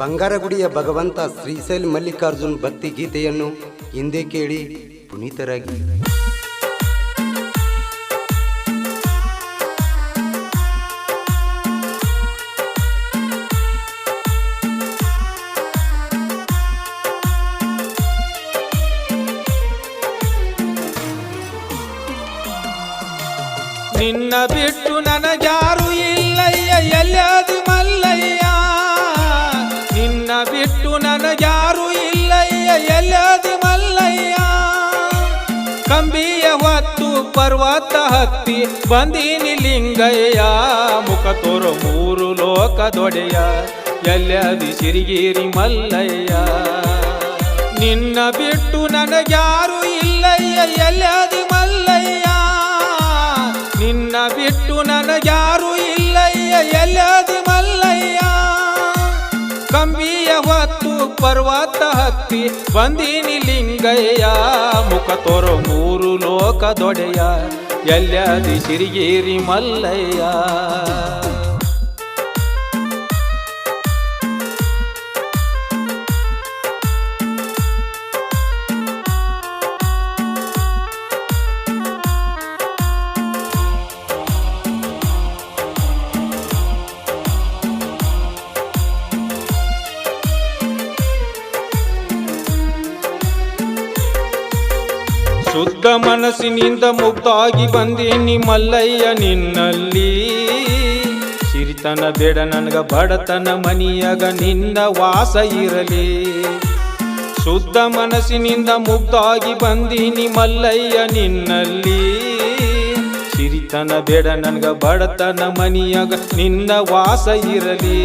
ಬಂಗಾರಗುಡಿಯ ಭಗವಂತ ಶ್ರೀಶೈಲ ಮಲ್ಲಿಕಾರ್ಜುನ್ ಭಕ್ತಿ ಗೀತೆಯನ್ನು ಹಿಂದೆ ಕೇಳಿ ಪುನೀತರಾಗಿ. ನಿನ್ನ ಬಿಟ್ಟು ನನಗ್ಯಾರು ಇಲ್ಲಯ್ಯ ಎಲ್ಲದಿ ಮಲ್ಲಯ್ಯ, ನಿನ್ನ ಬಿಟ್ಟು ನನಗ್ಯಾರು ಇಲ್ಲಯ್ಯ ಎಲ್ಲದಿ ಮಲ್ಲಯ್ಯ. ಕಂಬಿಯ ಹೊತ್ತು ಪರ್ವತ ಹತ್ತಿ ಬಂದೀನಿ ಲಿಂಗಯ್ಯ, ಮುಖ ತೋರು ಮೂರು ಲೋಕದೊಡೆಯ ಎಲ್ಲದಿ ಸಿರಿಗಿರಿ ಮಲ್ಲಯ್ಯ. ನಿನ್ನ ಬಿಟ್ಟು ನನಗ್ಯಾರು ಇಲ್ಲಯ್ಯ ಎಲ್ಲದಿ ಮಲ್ಲಯ್ಯ, ನಿನ್ನ ಬಿಟ್ಟು ನನಗ್ಯಾರು ಇಲ್ಲಯ್ಯ ಎಲ್ಲದಿ ಮಲ್ಲಯ್ಯ. ಕಂಬಿಯ ಹೊತ್ತು ಪರ್ವತ ಹತ್ತಿ ಬಂದೀನಿ ಲಿಂಗಯ್ಯ, ಮುಖ ತೋರು ಮೂರು ಲೋಕದೊಡೆಯ ಎಲ್ಲದಿ ಸಿರಿಗಿರಿ ಮಲ್ಲಯ್ಯ. ಶುದ್ಧ ಮನಸ್ಸಿನಿಂದ ಮುಗ್ಧಾಗಿ ಬಂದೀನಿ ಮಲ್ಲಯ್ಯ ನಿನ್ನಲ್ಲಿ. ಸಿರಿತನ ಬೇಡ ನನಗ ಬಡತನ ಮನಿಯಾಗ ನಿನ್ನ ವಾಸ ಇರಲಿ. ಶುದ್ಧ ಮನಸ್ಸಿನಿಂದ ಮುಗ್ಧಾಗಿ ಬಂದೀನಿ ಮಲ್ಲಯ್ಯ ನಿನ್ನಲ್ಲಿ. ಸಿರಿತನ ಬೇಡ ನನಗ ಬಡತನ ಮನಿಯಾಗ ನಿನ್ನ ವಾಸ ಇರಲಿ.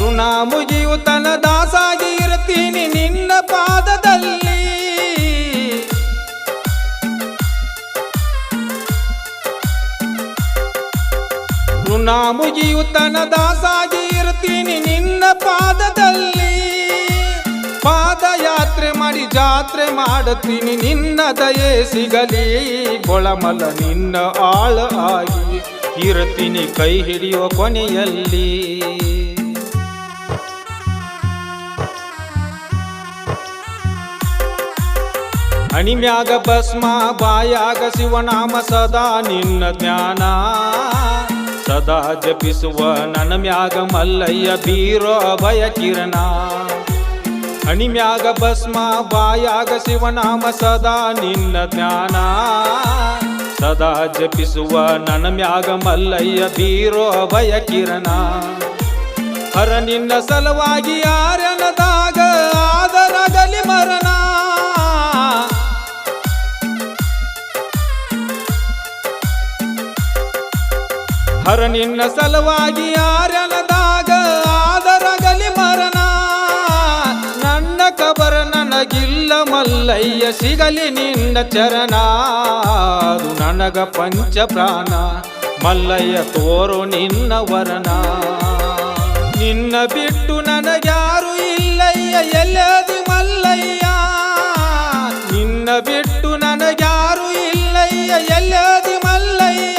ಋಣ ಮುಗಿಯು ತನ ದಾಸಾಗಿ ಇರ್ತೀನಿ ನಿನ್ನ ಪಾದದಲ್ಲಿ. ಋಣ ಮುಗಿಯು ತನ ದಾಸಾಗಿ ಇರ್ತೀನಿ ನಿನ್ನ ಪಾದದಲ್ಲಿ. ಪಾದಯಾತ್ರೆ ಮಾಡಿ ಜಾತ್ರೆ ಮಾಡುತ್ತೀನಿ ನಿನ್ನ ದಯೆ ಸಿಗಲಿ. ಗೊಳಮಲ ನಿನ್ನ ಆಳ ಆಗಿ ಇರ್ತೀನಿ ಕೈ ಹಿಡಿಯುವ ಕೊನೆಯಲ್ಲಿ. ಅಣಿಮ್ಯಾಗ ಭಸ್ಮ ಬಾಯಾಗ ಶಿವನಾಮ ಸದಾ ನಿನ್ನ ಜ್ಞಾನ. ಸದಾ ಜಪಿಸುವ ನನ್ನ ಮ್ಯಾಗ ಮಲ್ಲಯ್ಯ ಬೀರೋ ಅಭಯ ಕಿರಣ. ಅಣಿಮ್ಯಾಗ ಭಸ್ಮ ಬಾಯಾಗ ಶಿವನಾಮ ಸದಾ ನಿನ್ನ ಜ್ಞಾನ. ಸದಾ ಜಪಿಸುವ ನನ್ನ ಮ್ಯಾಗ ಮಲ್ಲಯ್ಯ ಬೀರೋ ಅಭಯ ಕಿರಣ. ಹರ ನಿನ್ನ ಸಲುವಾಗಿ ಆರ್ಯನದಾಗ ಆದರಗಲಿ ಮರಣ. ಹರ ನಿನ್ನ ಸಲುವಾಗಿ ಆರ್ಯನದಾಗ ಆದರಗಲಿ ಮರಣ. ನನ್ನ ಕಬರ ನನಗಿಲ್ಲ ಮಲ್ಲಯ್ಯ ಸಿಗಲಿ ನಿನ್ನ ಚರಣ. ಅದು ನನಗ ಪಂಚ ಪ್ರಾಣ ಮಲ್ಲಯ್ಯ ತೋರು ನಿನ್ನ ವರಣ. ನಿನ್ನ ಬಿಟ್ಟು ನನಗ್ಯಾರು ಇಲ್ಲಯ್ಯ ಎಲ್ಲದಿ ಮಲ್ಲಯ್ಯ, ನಿನ್ನ ಬಿಟ್ಟು ನನಗ್ಯಾರು ಇಲ್ಲಯ್ಯ ಎಲ್ಲದಿ ಮಲ್ಲಯ್ಯ.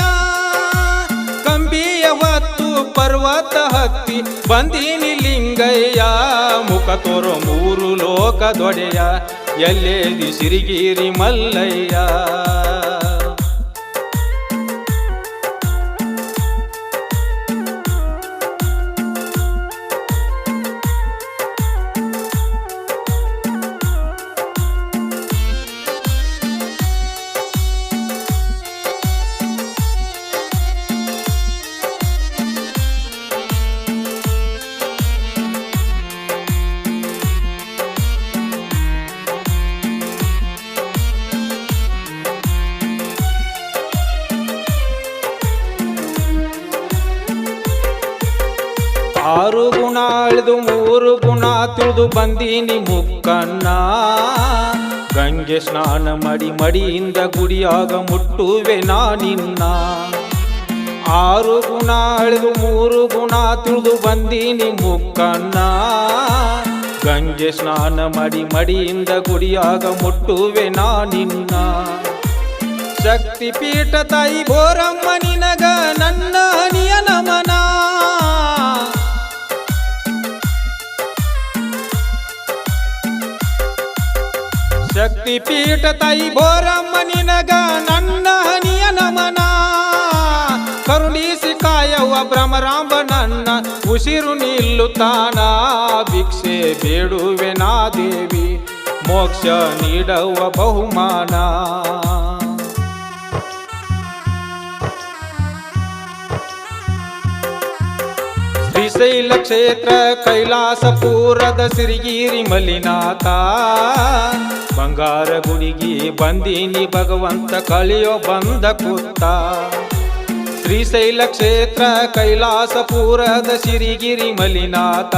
ಕಂಬಿಯ ಹೊತ್ತು ಪರ್ವತ ಹತ್ತಿ ಬಂದೀನಿ ಲಿಂಗಯ್ಯ, ಮುಖ ತೋರು ಮೂರು ಲೋಕದೊಡೆಯ ಎಲ್ಲೇದಿ ಸಿರಿಗಿರಿ ಮಲ್ಲಯ್ಯ. ಆರು ಗುಣ ಅಳಿದು ಮೂರು ಗುಣ ತಿಳಿದು ಬಂದೀನಿ ಮುಕ್ಕನ್ನ. ಗಂಗೆ ಸ್ನಾನ ಮಾಡಿ ಮಡಿಯಿಂದ ಗುಡಿಯಾಗ ಮುಟ್ಟುವೆ ನಾನಿನ್ನ. ಆರು ಗುಣ ಅಳಿದು ಮೂರು ಗುಣ ತಿಳಿದು ಬಂದೀನಿ ಮುಕ್ಕನ್ನ. ಗಂಗೆ ಸ್ನಾನ ಮಾಡಿ ಮಡಿಯಿಂದ ಗುಡಿಯಾಗ ಮುಟ್ಟುವೆ ನಾನಿನ್ನ. ಶಕ್ತಿ ಪೀಠ ತಾಯಿ ಬೋರಮ್ಮ ನಿನಗ ನನ್ನ ಹನಿಯ ನಮನ. ಶಕ್ತಿ ಪೀಠ ತಾಯಿ ಬೋರಮ್ಮ ನಿನಗ ನನ್ನ ಹನಿಯ ನಮನ ಕರುಣಿಸಿ ಕಾಯವ ಭ್ರಮರಾಂಬ ನನ್ನ ಉಸಿರು ನಿಲ್ಲುತ್ತಾನ ಭಿಕ್ಷೆ ಬೇಡುವೆ ನಾ ದೇವಿ ಮೋಕ್ಷ ನೀಡುವ ಬಹುಮಾನ ಶ್ರೀಶೈಲ ಕ್ಷೇತ್ರ ಕೈಲಾಸಪುರದ ಸಿರಿಗಿರಿ ಮಲ್ಲಿನಾಥ ಬಂಗಾರ ಗುಡಿಗಿ ಬಂದೀನಿ ಭಗವಂತ ಕಳಿಯೋ ಬಂದ ಕೂತ ಶ್ರೀಶೈಲ ಕ್ಷೇತ್ರ ಕೈಲಾಸಪುರದ ಸಿರಿಗಿರಿ ಮಲ್ಲಿನಾಥ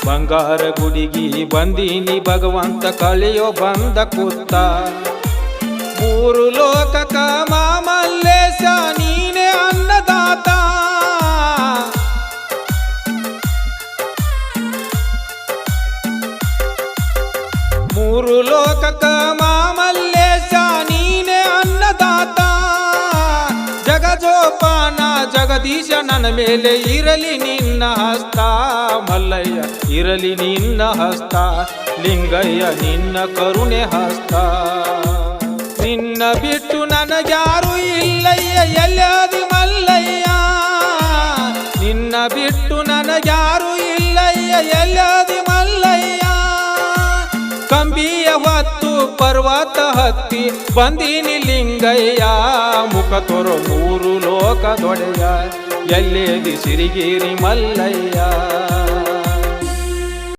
ಬಂಗಾರ ಗುಡಿಗಿ ಬಂದೀನಿ ಭಗವಂತ ಕಳಿಯೋ ಬಂದ ಕೂತ ಮೂರು ಲೋಕಕ ಮಾಮಲ್ಲೇಶ ನೀನೇ ಅನ್ನದಾತ ಮೂರು ಲೋಕಕ ಮಾಮಲ್ಲೇಶ ನೀನೇ ಅನ್ನದಾತ ಜಗಜೋಪಾನ ಜಗದೀಶ ನನ್ನ ಮೇಲೆ ಇರಲಿ ನಿನ್ನ ಹಸ್ತ ಮಲ್ಲಯ್ಯ ಇರಲಿ ನಿನ್ನ ಹಸ್ತ ಲಿಂಗಯ್ಯ ನಿನ್ನ ಕರುಣೆ ಹಸ್ತ ನಿನ್ನ ಬಿಟ್ಟು ನನಗ್ಯಾರು ಇಲ್ಲಯ್ಯ ಎಲ್ಲದಿ ಮಲ್ಲಯ್ಯ ನಿನ್ನ ಬಿಟ್ಟು ನನಗ್ಯಾರು ಇಲ್ಲಯ್ಯ ಎಲ್ಲದಿ ಮಲ್ಲಯ್ಯ ಕಂಬಿಯ ಹೊತ್ತು ಪರ್ವತ ಹತ್ತಿ ಬಂದೀನಿ ಲಿಂಗಯ್ಯ ಮುಖ ತೋರೋ ಮೂರು ಲೋಕದೊಡೆಯ ಎಲ್ಲೇದಿ ಸಿರಿಗಿರಿ ಮಲ್ಲಯ್ಯ